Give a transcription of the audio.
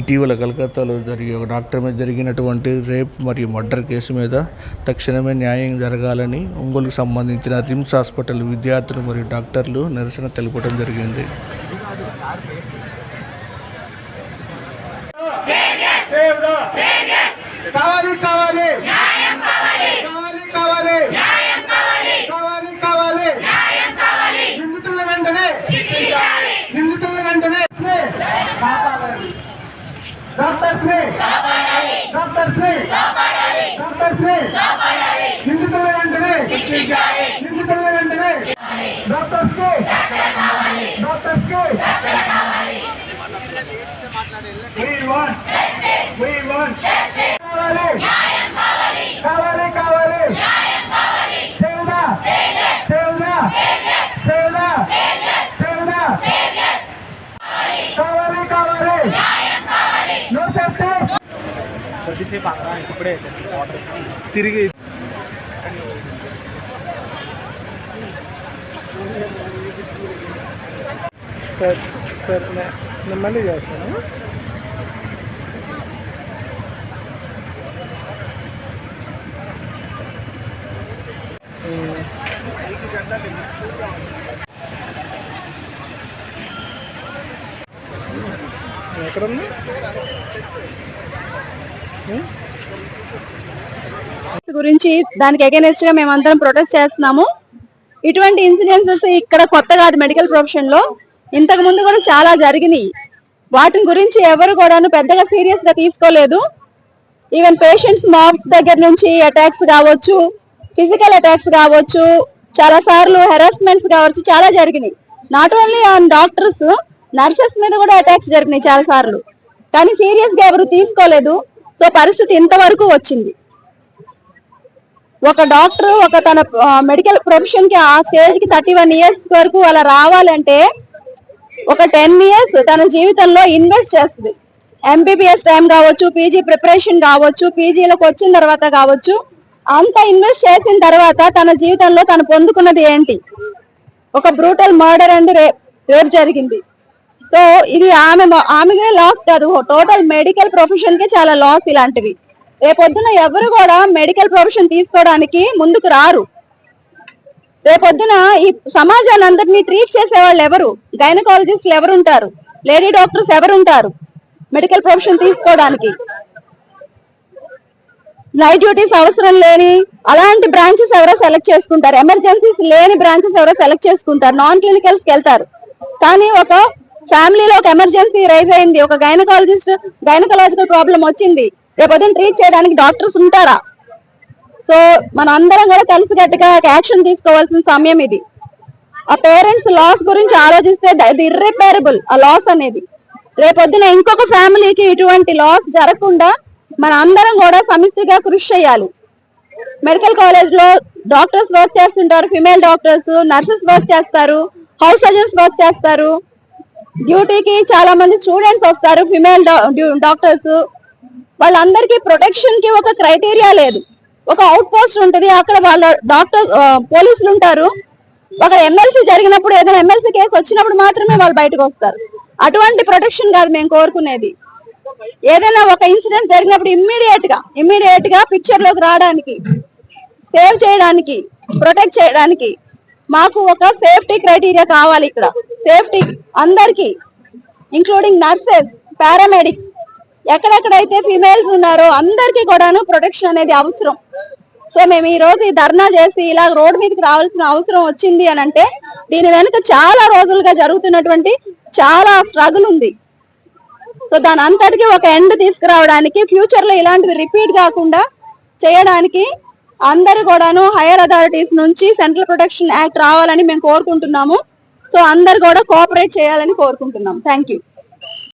ఇటీవల కలకత్తాలో ఒక డాక్టర్ మీద జరిగినటువంటి రేప్ మరియు మర్డర్ కేసు మీద తక్షణమే న్యాయం జరగాలని ఒంగోలుకు సంబంధించిన రిమ్స్ హాస్పిటల్ విద్యార్థులు మరియు డాక్టర్లు నిరసన తెలపడం జరిగింది. కొద్దిసేపు ఇప్పుడే తిరిగి సార్ సార్ నేను మళ్ళీ చేస్తాను. ఎక్కడుంది గురించి దానికి అగైనెస్ట్ గా మేమందరం ప్రొటెస్ట్ చేస్తున్నాము. ఇటువంటి ఇన్సిడెంట్స్ ఇక్కడ కొత్త కాదు, మెడికల్ ప్రొఫెషన్ లో ఇంతకు ముందు కూడా చాలా జరిగినాయి. వాటి గురించి ఎవరు కూడా పెద్దగా సీరియస్ గా తీసుకోలేదు. ఈవెన్ పేషెంట్స్ మాబ్స్ దగ్గర నుంచి అటాక్స్ కావచ్చు, ఫిజికల్ అటాక్స్ కావచ్చు, చాలా సార్లు హెరాస్మెంట్స్ కావచ్చు, చాలా జరిగినాయి. Not only on doctors, nurses మీద కూడా అటాక్స్ జరిగినాయి చాలా సార్లు. కానీ సీరియస్ గా ఎవరు తీసుకోలేదు. సో పరిస్థితి ఇంతవరకు వచ్చింది. ఒక డాక్టర్ తన మెడికల్ ప్రొఫెషన్ కి ఆ స్టేజ్ కి 31 years వరకు అలా రావాలంటే ఒక 10 years తన జీవితంలో ఇన్వెస్ట్ చేస్తుంది. ఎంబీబీఎస్ టైం కావచ్చు, పీజీ ప్రిపరేషన్ కావచ్చు, పీజీలోకి వచ్చిన తర్వాత కావచ్చు, అంత ఇన్వెస్ట్ చేసిన తర్వాత తన జీవితంలో తను పొందుకున్నది ఏంటి? ఒక బ్రూటల్ మర్డర్ అండ్ రేప్ జరిగింది. సో ఇది ఆమెకే లాస్ కాదు, టోటల్ మెడికల్ ప్రొఫెషన్ కి చాలా లాస్. ఇలాంటివి రేపొద్దున ఎవరు కూడా మెడికల్ ప్రొఫెషన్ తీసుకోవడానికి ముందుకు రారు. రేపొద్దున ఈ సమాజాన్ని అందరినీ ట్రీట్ చేసే వాళ్ళు ఎవరు? గైనకాలజిస్టులు ఎవరుంటారు? లేడీ డాక్టర్స్ ఎవరుంటారు మెడికల్ ప్రొఫెషన్ తీసుకోవడానికి? నైట్ డ్యూటీస్ అవసరం లేని అలాంటి బ్రాంచెస్ ఎవరో సెలెక్ట్ చేసుకుంటారు, ఎమర్జెన్సీస్ లేని బ్రాంచెస్ ఎవరో సెలెక్ట్ చేసుకుంటారు, నాన్ క్లినికల్స్ కి వెళ్తారు. కానీ ఒక ఫ్యామిలీలో ఒక ఎమర్జెన్సీ రైజ్ అయింది, ఒక గైనకాలజికల్ ప్రాబ్లం వచ్చింది, రేపొద్దున ట్రీట్ చేయడానికి డాక్టర్స్ ఉంటారా? సో మన అందరం కూడా కలిసికట్టుగా యాక్షన్ తీసుకోవాల్సిన సమయం ఇది. ఆ పేరెంట్స్ లాస్ గురించి ఆలోచిస్తే ఇది ఇర్రిపేరబుల్ ఆ లాస్ అనేది. రేపొద్దున ఇంకొక ఫ్యామిలీకి ఇటువంటి లాస్ జరగకుండా మన అందరం కూడా సమిష్టిగా కృషి చేయాలి. మెడికల్ కాలేజ్ లో డాక్టర్స్ వర్క్ చేస్తుంటారు, ఫిమేల్ డాక్టర్స్, నర్సెస్ వర్క్ చేస్తారు, హౌస్ సర్జన్స్ వర్క్ చేస్తారు. డ్యూటీకి చాలా మంది స్టూడెంట్స్ వస్తారు, ఫిమేల్ డాక్టర్స్. వాళ్ళందరికీ ప్రొటెక్షన్ కి ఒక క్రైటీరియా లేదు. ఒక అవుట్ పోస్ట్ ఉంటుంది, అక్కడ వాళ్ళ డాక్టర్ పోలీసులు ఉంటారు. అక్కడ ఎమ్మెల్సీ జరిగినప్పుడు, ఏదైనా ఎమ్మెల్సీ కేసు వచ్చినప్పుడు మాత్రమే వాళ్ళు బయటకు వస్తారు. అటువంటి ప్రొటెక్షన్ కాదు మేము కోరుకునేది. ఏదైనా ఒక ఇన్సిడెంట్ జరిగినప్పుడు ఇమ్మీడియట్ గా పిక్చర్ లోకి రావడానికి, సేవ్ చేయడానికి, ప్రొటెక్ట్ చేయడానికి మాకు ఒక సేఫ్టీ క్రైటీరియా కావాలి. ఇక్కడ సేఫ్టీ అందరికి, ఇంక్లూడింగ్ నర్సెస్, పారామెడిక్స్, ఎక్కడెక్కడైతే ఫిమేల్స్ ఉన్నారో అందరికీ కూడాను ప్రొటెక్షన్ అనేది అవసరం. సో మేము ఈ రోజు ఈ ధర్నా చేసి ఇలా రోడ్డు మీదకి రావాల్సిన అవసరం వచ్చింది అని అంటే దీని వెనుక చాలా రోజులుగా జరుగుతున్నటువంటి చాలా స్ట్రగుల్ ఉంది. సో దాని అంతటికీ ఒక ఎండ్ తీసుకురావడానికి, ఫ్యూచర్ లో ఇలాంటివి రిపీట్ కాకుండా చేయడానికి అందరు కూడాను హైయర్ అథారిటీస్ నుంచి సెంట్రల్ ప్రొటెక్షన్ యాక్ట్ రావాలని మేము కోరుకుంటున్నాము. సో అందరు కూడా కోఆపరేట్ చేయాలని కోరుకుంటున్నాం. Thank you.